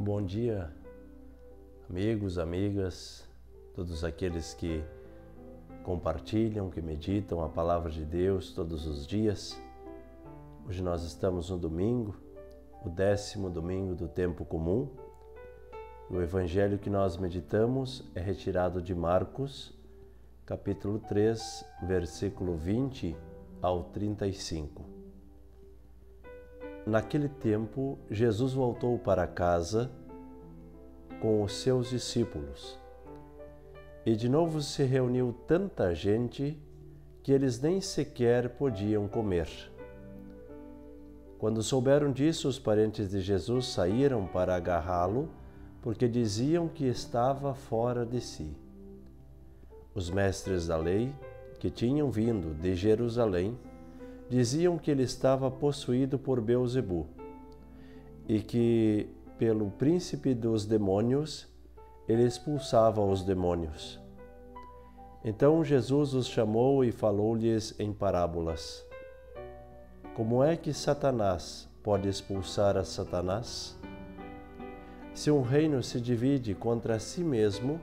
Bom dia, amigos, amigas, todos aqueles que compartilham, que meditam a Palavra de Deus todos os dias. Hoje nós estamos no domingo, o 10º domingo do tempo comum. O Evangelho que nós meditamos é retirado de Marcos, capítulo 3, versículo 20 ao 35. Naquele tempo, Jesus voltou para casa com os seus discípulos. E de novo se reuniu tanta gente que eles nem sequer podiam comer. Quando souberam disso, os parentes de Jesus saíram para agarrá-lo, porque diziam que estava fora de si. Os mestres da lei, que tinham vindo de Jerusalém, diziam que ele estava possuído por Beelzebu e que, pelo príncipe dos demônios, ele expulsava os demônios. Então Jesus os chamou e falou-lhes em parábolas. Como é que Satanás pode expulsar a Satanás? Se um reino se divide contra si mesmo,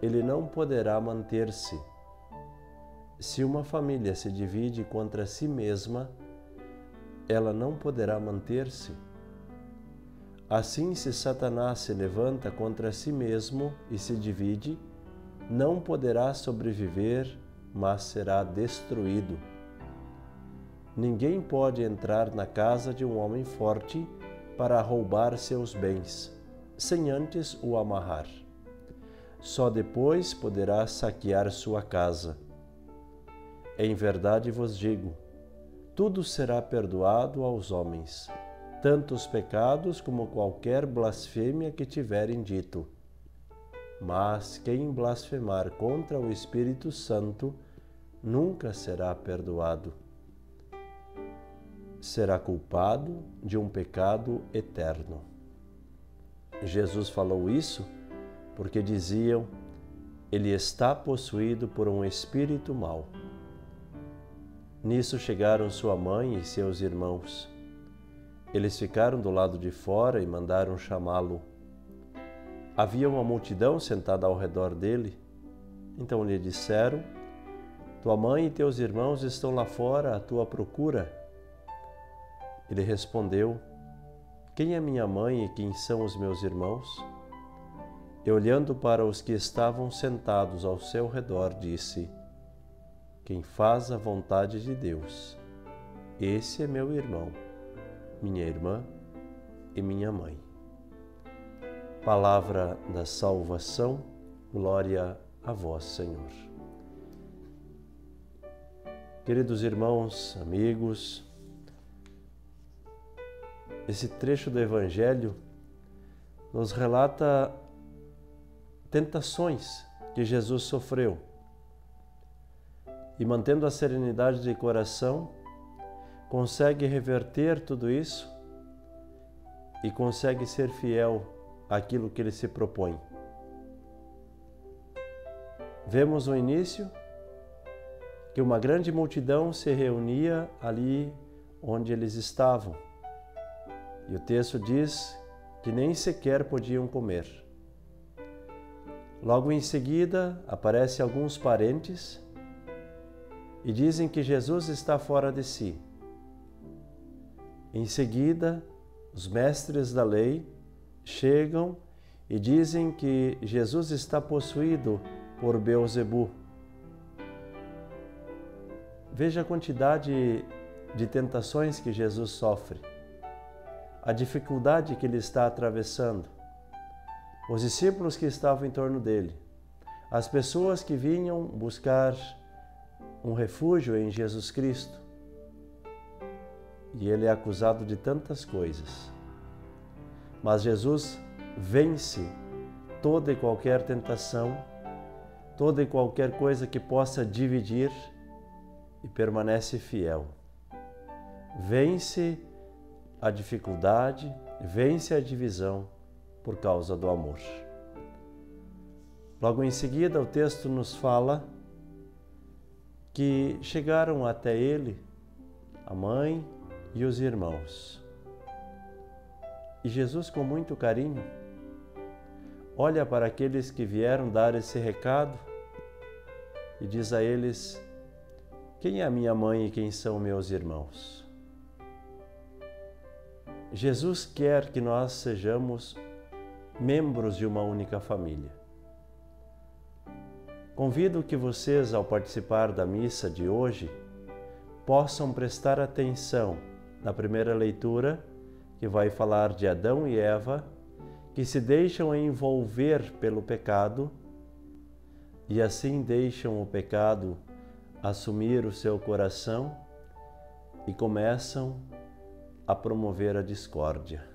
ele não poderá manter-se. Se uma família se divide contra si mesma, ela não poderá manter-se. Assim, se Satanás se levanta contra si mesmo e se divide, não poderá sobreviver, mas será destruído. Ninguém pode entrar na casa de um homem forte para roubar seus bens, sem antes o amarrar. Só depois poderá saquear sua casa. Em verdade vos digo, tudo será perdoado aos homens, tanto os pecados como qualquer blasfêmia que tiverem dito. Mas quem blasfemar contra o Espírito Santo nunca será perdoado. Será culpado de um pecado eterno. Jesus falou isso porque diziam, ele está possuído por um espírito mau. Nisso chegaram sua mãe e seus irmãos. Eles ficaram do lado de fora e mandaram chamá-lo. Havia uma multidão sentada ao redor dele. Então lhe disseram, tua mãe e teus irmãos estão lá fora à tua procura. Ele respondeu, quem é minha mãe e quem são os meus irmãos? E olhando para os que estavam sentados ao seu redor, disse, quem faz a vontade de Deus, esse é meu irmão, minha irmã e minha mãe. Palavra da salvação, glória a vós, Senhor. Queridos irmãos, amigos, esse trecho do Evangelho nos relata tentações que Jesus sofreu. E mantendo a serenidade de coração, consegue reverter tudo isso e consegue ser fiel àquilo que ele se propõe. Vemos no início que uma grande multidão se reunia ali onde eles estavam. E o texto diz que nem sequer podiam comer. Logo em seguida, aparecem alguns parentes e dizem que Jesus está fora de si. Em seguida, os mestres da lei chegam e dizem que Jesus está possuído por Beelzebu. Veja a quantidade de tentações que Jesus sofre, a dificuldade que ele está atravessando, os discípulos que estavam em torno dele, as pessoas que vinham buscar um refúgio em Jesus Cristo. E ele é acusado de tantas coisas. Mas Jesus vence toda e qualquer tentação, toda e qualquer coisa que possa dividir e permanece fiel. Vence a dificuldade, vence a divisão por causa do amor. Logo em seguida, o texto nos fala que chegaram até ele a mãe e os irmãos. E Jesus, com muito carinho, olha para aqueles que vieram dar esse recado e diz a eles: quem é a minha mãe e quem são meus irmãos? Jesus quer que nós sejamos membros de uma única família. Convido que vocês, ao participar da missa de hoje, possam prestar atenção na primeira leitura, que vai falar de Adão e Eva, que se deixam envolver pelo pecado e assim deixam o pecado assumir o seu coração e começam a promover a discórdia.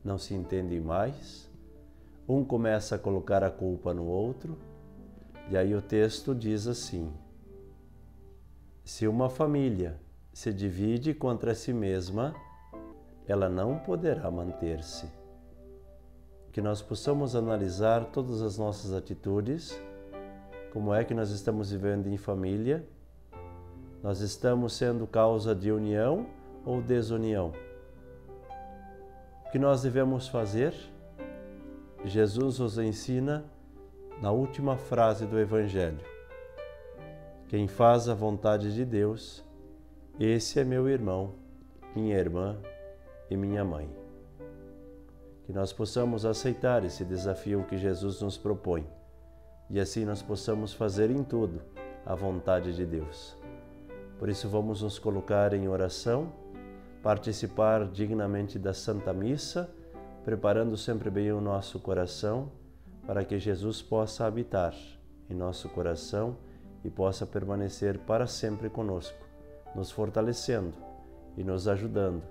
Não se entendem mais, um começa a colocar a culpa no outro, e aí o texto diz assim: se uma família se divide contra si mesma, ela não poderá manter-se. Que nós possamos analisar todas as nossas atitudes, como é que nós estamos vivendo em família, nós estamos sendo causa de união ou desunião? O que nós devemos fazer? Jesus nos ensina na última frase do Evangelho: quem faz a vontade de Deus, esse é meu irmão, minha irmã e minha mãe. Que nós possamos aceitar esse desafio que Jesus nos propõe e assim nós possamos fazer em tudo a vontade de Deus. Por isso vamos nos colocar em oração, participar dignamente da Santa Missa, preparando sempre bem o nosso coração para que Jesus possa habitar em nosso coração e possa permanecer para sempre conosco, nos fortalecendo e nos ajudando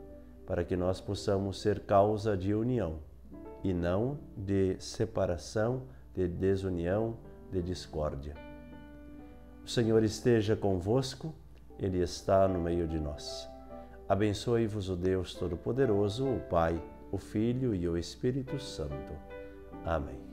para que nós possamos ser causa de união e não de separação, de desunião, de discórdia. O Senhor esteja convosco, Ele está no meio de nós. Abençoe-vos o Deus Todo-Poderoso, o Pai, o Filho e o Espírito Santo. Amém.